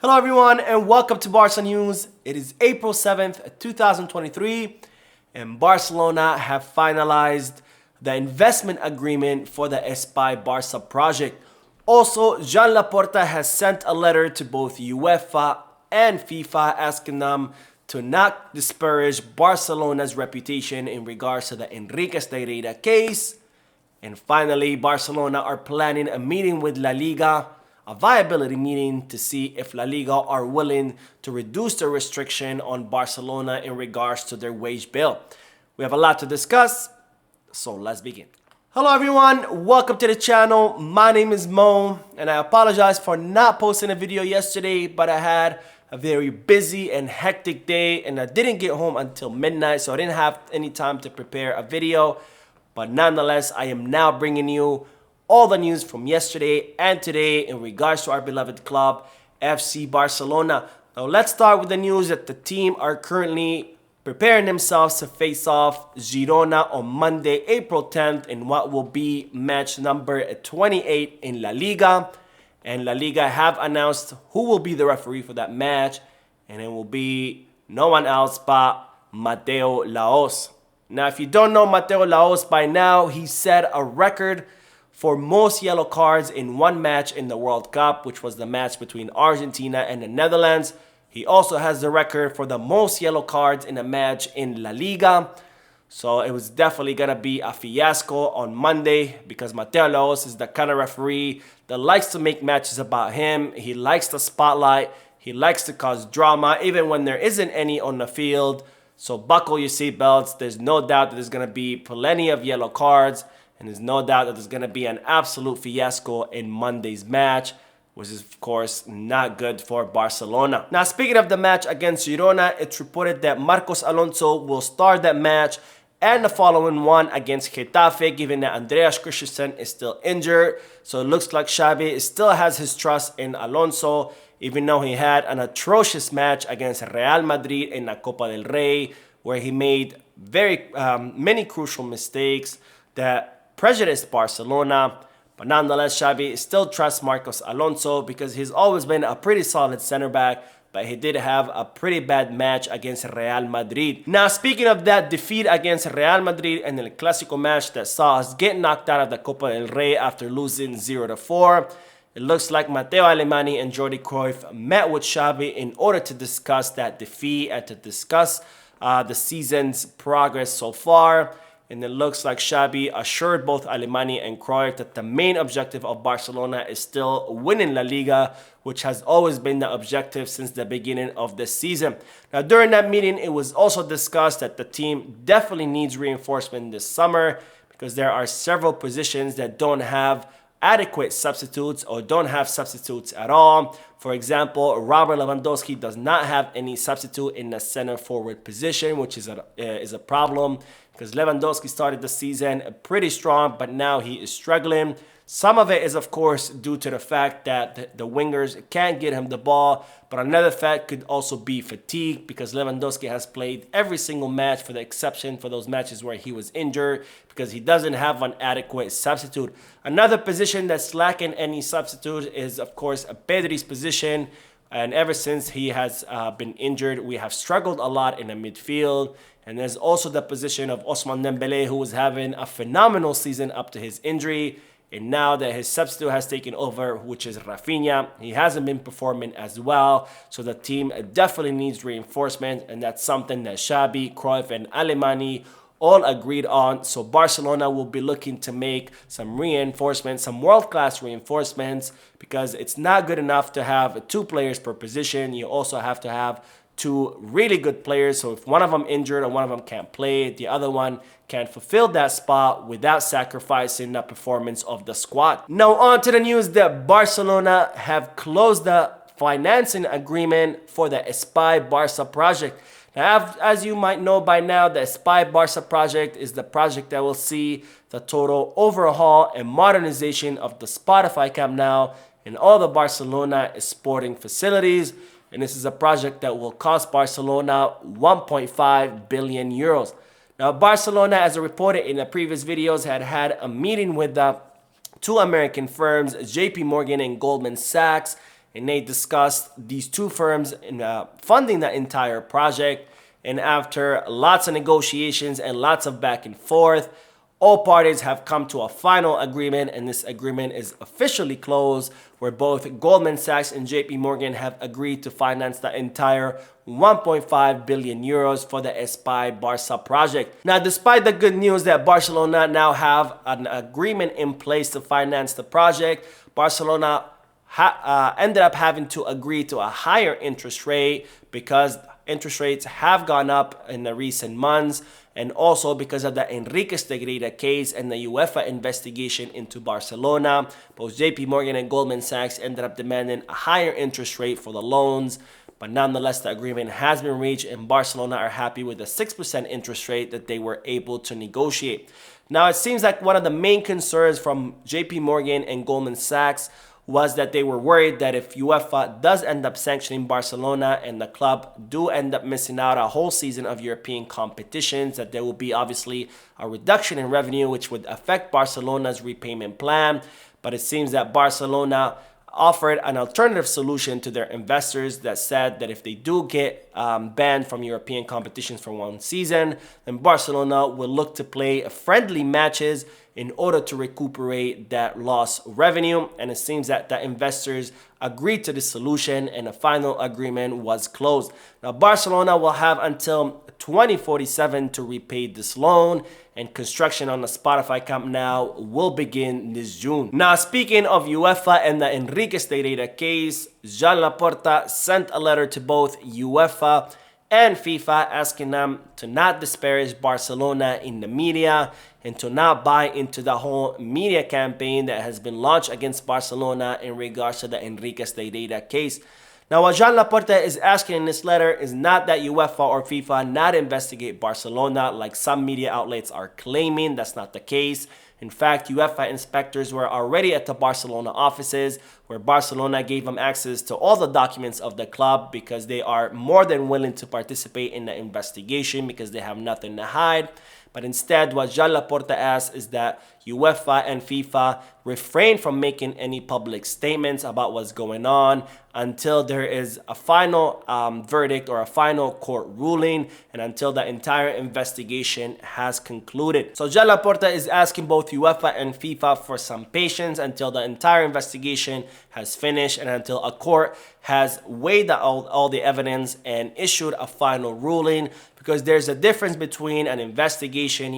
Hello everyone and welcome to Barca News. It is April 7th, 2023 and Barcelona have finalized the investment agreement for the Espai Barca project. Also, Joan Laporta has sent a letter to both UEFA and FIFA asking them to not disparage Barcelona's reputation in regards to the Enriquez Negreira case. And finally, Barcelona are planning a meeting with La Liga, a viability meeting to see if La Liga are willing to reduce the restriction on Barcelona in regards to their wage bill. We have a lot to discuss, so let's begin. Hello everyone, welcome to the channel. My name is Mo, and I apologize for not posting a video yesterday, but I had a very busy and hectic day, and I didn't get home until midnight, so I didn't have any time to prepare a video. But nonetheless, I am now bringing you all the news from yesterday and today in regards to our beloved club, FC Barcelona. Now let's start with the news that the team are currently preparing themselves to face off Girona on Monday, April 10th in what will be match number 28 in La Liga. And La Liga have announced who will be the referee for that match, and it will be no one else but Mateo Laos. Now, if you don't know Mateo Laos by now, he set a record for most yellow cards in one match in the World Cup, which was the match between Argentina and the Netherlands. He also has the record for the most yellow cards in a match in La Liga. So it was definitely going to be a fiasco on Monday because Mateo Laos is the kind of referee that likes to make matches about him. He likes the spotlight. He likes to cause drama even when there isn't any on the field. So buckle your seatbelts. There's no doubt that there's going to be plenty of yellow cards. And there's no doubt that there's going to be an absolute fiasco in Monday's match, which is, of course, not good for Barcelona. Now, speaking of the match against Girona, it's reported that Marcos Alonso will start that match and the following one against Getafe, given that Andreas Christensen is still injured. So it looks like Xavi still has his trust in Alonso, even though he had an atrocious match against Real Madrid in the Copa del Rey, where he made many crucial mistakes that prejudiced Barcelona. But nonetheless, Xavi still trusts Marcos Alonso because he's always been a pretty solid center back, but he did have a pretty bad match against Real Madrid. Now, speaking of that defeat against Real Madrid and the Clásico match that saw us get knocked out of the Copa del Rey after losing 0-4, it looks like Matteo Alemany and Jordi Cruyff met with Xavi in order to discuss that defeat and to discuss the season's progress so far. And it looks like Xavi assured both Alemany and Cruyff that the main objective of Barcelona is still winning La Liga, which has always been the objective since the beginning of the season. Now, during that meeting, it was also discussed that the team definitely needs reinforcement this summer because there are several positions that don't have adequate substitutes or don't have substitutes at all. For example, Robert Lewandowski does not have any substitute in the center forward position, which is a problem because Lewandowski started the season pretty strong, but now he is struggling. Some of it is, of course, due to the fact that the wingers can't get him the ball, but another fact could also be fatigue because Lewandowski has played every single match for the exception for those matches where he was injured because he doesn't have an adequate substitute. Another position that's lacking any substitute is, of course, Pedri's position. And ever since he has been injured, we have struggled a lot in the midfield. And there's also the position of Ousmane Dembélé, who was having a phenomenal season up to his injury. And now that his substitute has taken over, which is Rafinha, he hasn't been performing as well. So the team definitely needs reinforcement. And that's something that Xavi, Cruyff, and Alemany all agreed on. So Barcelona will be looking to make some reinforcements, some world-class reinforcements, because it's not good enough to have 2 players per position. You also have to have 2 really good players. So if one of them injured or one of them can't play, the other one can fulfill that spot without sacrificing the performance of the squad. Now on to the news that Barcelona have closed the financing agreement for the Espai Barca project. Now, as you might know by now, the Espai Barca project is the project that will see the total overhaul and modernization of the Spotify Camp Nou and all the Barcelona sporting facilities. And this is a project that will cost Barcelona 1.5 billion euros. Now, Barcelona, as I reported in the previous videos, had a meeting with the 2 American firms, JP Morgan and Goldman Sachs, and they discussed these two firms in funding the entire project. And after lots of negotiations and lots of back and forth, all parties have come to a final agreement, and this agreement is officially closed, where both Goldman Sachs and JP Morgan have agreed to finance the entire 1.5 billion euros for the Espai Barca project. Now, despite the good news that Barcelona now have an agreement in place to finance the project, Barcelona ended up having to agree to a higher interest rate because interest rates have gone up in the recent months, and also because of the Enriquez Negreira case and the UEFA investigation into Barcelona. Both JP Morgan and Goldman Sachs ended up demanding a higher interest rate for the loans, but nonetheless the agreement has been reached, and Barcelona are happy with the 6% interest rate that they were able to negotiate. Now, it seems like one of the main concerns from JP Morgan and Goldman Sachs was that they were worried that if UEFA does end up sanctioning Barcelona and the club do end up missing out a whole season of European competitions, that there will be obviously a reduction in revenue, which would affect Barcelona's repayment plan. But it seems that Barcelona offered an alternative solution to their investors that said that if they do get banned from European competitions for one season, then Barcelona will look to play friendly matches in order to recuperate that lost revenue. And it seems that the investors agreed to this solution, and a final agreement was closed. Now, Barcelona will have until 2047 to repay this loan, and construction on the Spotify Camp Nou will begin this June. Now, speaking of UEFA and the Enriquez Negreira case, Joan Laporta sent a letter to both UEFA and FIFA asking them to not disparage Barcelona in the media and to not buy into the whole media campaign that has been launched against Barcelona in regards to the Enriquez Negreira case. Now, what Joan Laporta is asking in this letter is not that UEFA or FIFA not investigate Barcelona like some media outlets are claiming. That's not the case. In fact, UEFA inspectors were already at the Barcelona offices, where Barcelona gave them access to all the documents of the club because they are more than willing to participate in the investigation because they have nothing to hide. But instead, what Joan Laporta asks is that UEFA and FIFA refrain from making any public statements about what's going on until there is a final verdict or a final court ruling, and until the entire investigation has concluded. So Joan Laporta is asking both UEFA and FIFA for some patience until the entire investigation has finished and until a court has weighed all the evidence and issued a final ruling, because there's a difference between an investigation,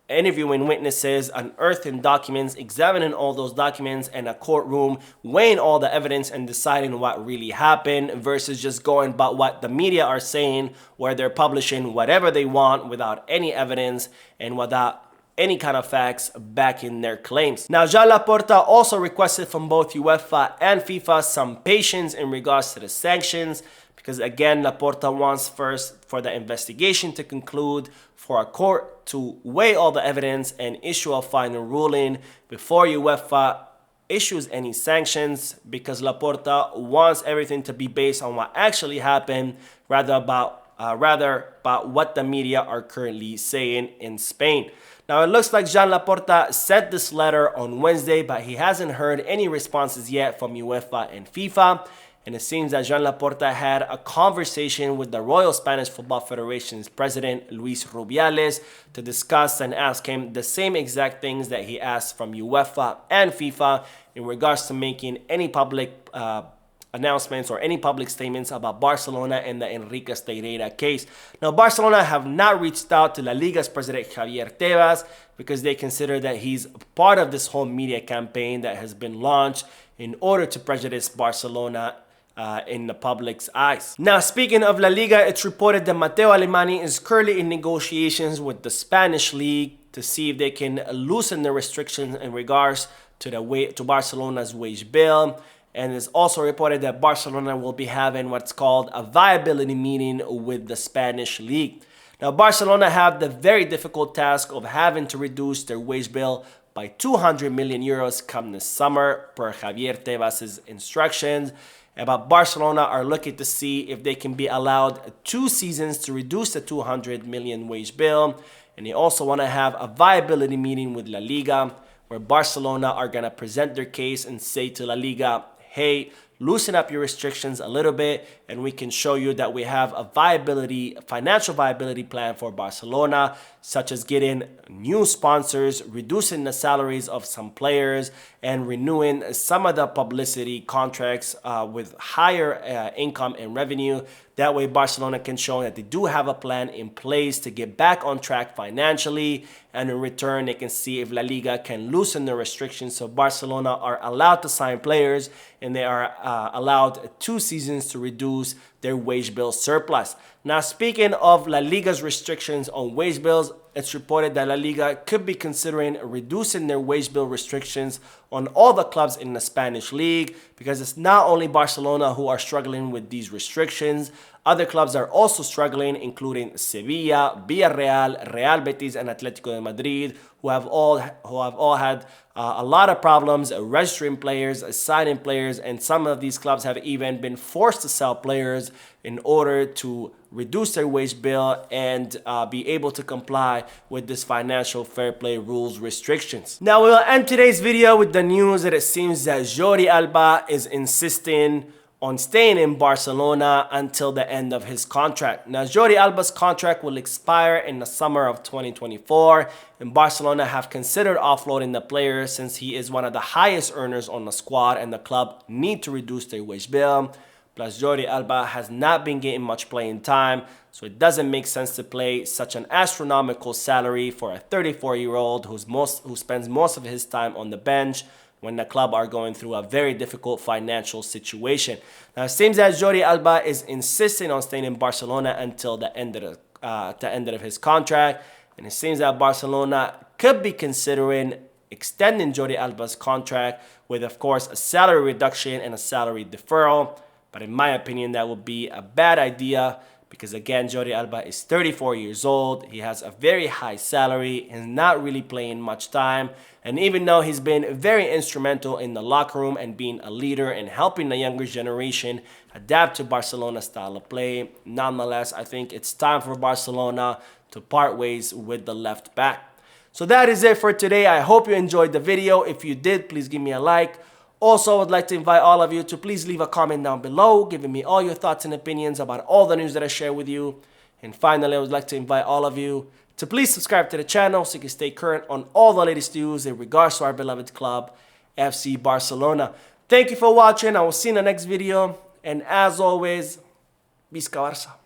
interviewing witnesses, unearthing documents, examining all those documents, and a courtroom weighing all the evidence and deciding what really happened, versus just going by what the media are saying, where they're publishing whatever they want without any evidence and without any kind of facts backing their claims. Now, Joan Laporta also requested from both UEFA and FIFA some patience in regards to the sanctions, because again, Laporta wants first for the investigation to conclude, for a court to weigh all the evidence and issue a final ruling before UEFA issues any sanctions, because Laporta wants everything to be based on what actually happened rather about what the media are currently saying in Spain. Now, it looks like Joan Laporta sent this letter on Wednesday, but he hasn't heard any responses yet from UEFA and FIFA. And it seems that Joan Laporta had a conversation with the Royal Spanish Football Federation's president, Luis Rubiales, to discuss and ask him the same exact things that he asked from UEFA and FIFA in regards to making any public announcements or any public statements about Barcelona and the Enriquez Negreira case. Now, Barcelona have not reached out to La Liga's president, Javier Tebas, because they consider that he's part of this whole media campaign that has been launched in order to prejudice Barcelona in the public's eyes. Now, speaking of La Liga, it's reported that Matteo Alemany is currently in negotiations with the Spanish League to see if they can loosen the restrictions in regards to Barcelona's wage bill. And it's also reported that Barcelona will be having what's called a viability meeting with the Spanish League. Now, Barcelona have the very difficult task of having to reduce their wage bill by 200 million euros come this summer, per Javier Tebas' instructions. But Barcelona are looking to see if they can be allowed 2 seasons to reduce the 200 million wage bill. And they also want to have a viability meeting with La Liga, where Barcelona are going to present their case and say to La Liga, hey, loosen up your restrictions a little bit, and we can show you that we have a financial viability plan for Barcelona, such as getting new sponsors, reducing the salaries of some players, and renewing some of the publicity contracts with higher income and revenue. That way Barcelona can show that they do have a plan in place to get back on track financially, and in return they can see if La Liga can loosen the restrictions so Barcelona are allowed to sign players, and they are allowed 2 seasons to reduce their wage bill surplus. Now, speaking of La Liga's restrictions on wage bills, it's reported that La Liga could be considering reducing their wage bill restrictions on all the clubs in the Spanish league, because it's not only Barcelona who are struggling with these restrictions. Other clubs are also struggling, including Sevilla, Villarreal, Real Betis, and Atletico de Madrid, who have all had a lot of problems registering players, signing players, and some of these clubs have even been forced to sell players in order to reduce their wage bill and be able to comply with this financial fair play rules restrictions. Now, we'll end today's video with the news that it seems that Jordi Alba is insisting on staying in Barcelona until the end of his contract. Now, Jordi Alba's contract will expire in the summer of 2024, and Barcelona have considered offloading the player since he is one of the highest earners on the squad, and the club need to reduce their wage bill. Plus, Jordi Alba has not been getting much playing time, so it doesn't make sense to pay such an astronomical salary for a 34-year-old who spends most of his time on the bench when the club are going through a very difficult financial situation. Now, it seems that Jordi Alba is insisting on staying in Barcelona until the end of his contract, and it seems that Barcelona could be considering extending Jordi Alba's contract with, of course, a salary reduction and a salary deferral. But in my opinion, that would be a bad idea because, again, Jordi Alba is 34 years old. He has a very high salary and is not really playing much time. And even though he's been very instrumental in the locker room and being a leader and helping the younger generation adapt to Barcelona's style of play, nonetheless, I think it's time for Barcelona to part ways with the left back. So that is it for today. I hope you enjoyed the video. If you did, please give me a like. Also, I would like to invite all of you to please leave a comment down below, giving me all your thoughts and opinions about all the news that I share with you. And finally, I would like to invite all of you to please subscribe to the channel so you can stay current on all the latest news in regards to our beloved club, FC Barcelona. Thank you for watching. I will see you in the next video. And as always, Visca Barça.